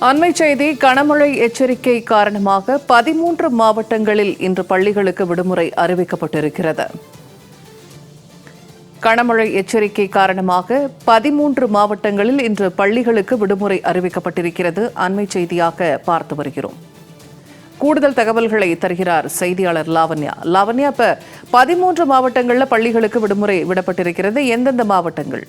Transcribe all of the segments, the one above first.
அண்மை செய்தி. கனமழை எச்சரிக்கை காரணமாக 13 மாவட்டங்களில் இன்று பள்ளிகளுக்கு விடுமுறை அறிவிக்கப்பட்டிருக்கிறது. கனமழை எச்சரிக்கை காரணமாக 13 மாவட்டங்களில் இன்று பள்ளிகளுக்கு விடுமுறை அறிவிக்கப்பட்டிருக்கிறது. அண்மை செய்தியாக பார்த்து வருகிறோம். கூடுதல் தகவல்களை தருகிறார் செய்தியாளர் லாவண்யா. லாவண்யா, இப்ப 13 மாவட்டங்களில் பள்ளிகளுக்கு விடுமுறை விடப்பட்டிருக்கிறது. எந்தெந்த மாவட்டங்கள்?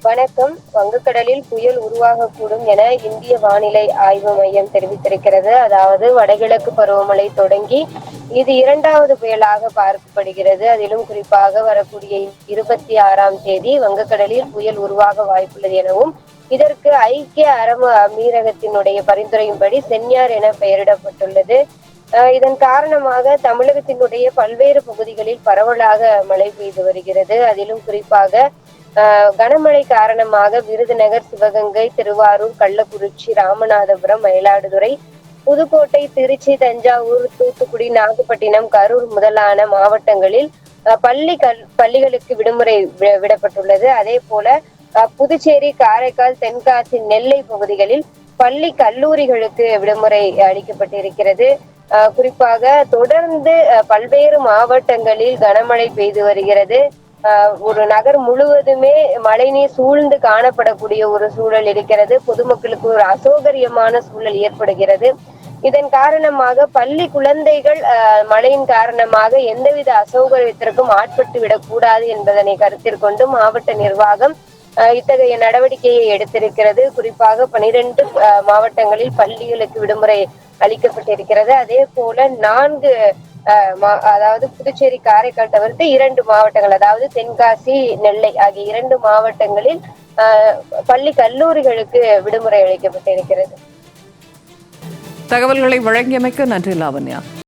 வணக்கம். வங்கக்கடலில் புயல் உருவாகக்கூடும் என இந்திய வானிலை ஆய்வு மையம் தெரிவித்திருக்கிறது. அதாவது வடகிழக்கு பருவமழை தொடங்கி இது இரண்டாவது புயலாக பார்க்கப்படுகிறது. அதிலும் குறிப்பாக வரக்கூடிய 26ஆம் தேதி வங்கக்கடலில் புயல் உருவாக வாய்ப்புள்ளது எனவும் இதற்கு ஐக்கிய அரபு அமீரகத்தினுடைய பரிந்துரையின்படி சென்யார் என பெயரிடப்பட்டுள்ளது. இதன் காரணமாக தமிழகத்தினுடைய பல்வேறு பகுதிகளில் பரவலாக மழை பெய்து வருகிறது. அதிலும் குறிப்பாக கனமழை காரணமாக விருதுநகர், சிவகங்கை, திருவாரூர், கள்ளக்குறிச்சி, ராமநாதபுரம், மயிலாடுதுறை, புதுக்கோட்டை, திருச்சி, தஞ்சாவூர், தூத்துக்குடி, நாகப்பட்டினம், கரூர் முதலான மாவட்டங்களில் பள்ளிகளுக்கு விடுமுறை விடப்பட்டுள்ளது. அதே போல புதுச்சேரி, காரைக்கால், தென்காசி, நெல்லை பகுதிகளில் பள்ளி கல்லூரிகளுக்கு விடுமுறை அளிக்கப்பட்டிருக்கிறது. குறிப்பாக தொடர்ந்து பல்வேறு மாவட்டங்களில் கனமழை பெய்து வருகிறது. ஒரு நகர் முழுவதுமே மழைநீர் சூழ்ந்து காணப்படக்கூடிய ஒரு சூழல் இருக்கிறது. பொதுமக்களுக்கு ஒரு அசௌகரியமான சூழல் ஏற்படுகிறது. இதன் காரணமாக பள்ளி குழந்தைகள் மழையின் காரணமாக எந்தவித அசௌகரியத்திற்கும் ஆட்பட்டு விடக்கூடாது என்பதனை கருத்தில் கொண்டு மாவட்ட நிர்வாகம் இத்தகைய நடவடிக்கையை எடுத்திருக்கிறது. குறிப்பாக 12 மாவட்டங்களில் பள்ளிகளுக்கு விடுமுறை அளிக்கப்பட்டிருக்கிறது. அதே போல 4 அதாவது புதுச்சேரி, காரைக்கால் தவிர்த்து 2 மாவட்டங்கள், அதாவது தென்காசி, நெல்லை ஆகிய 2 மாவட்டங்களில் பள்ளி கல்லூரிகளுக்கு விடுமுறை அளிக்கப்பட்டிருக்கிறது. தகவல்களை வழங்கியமைக்கு நன்றி லாவண்யா.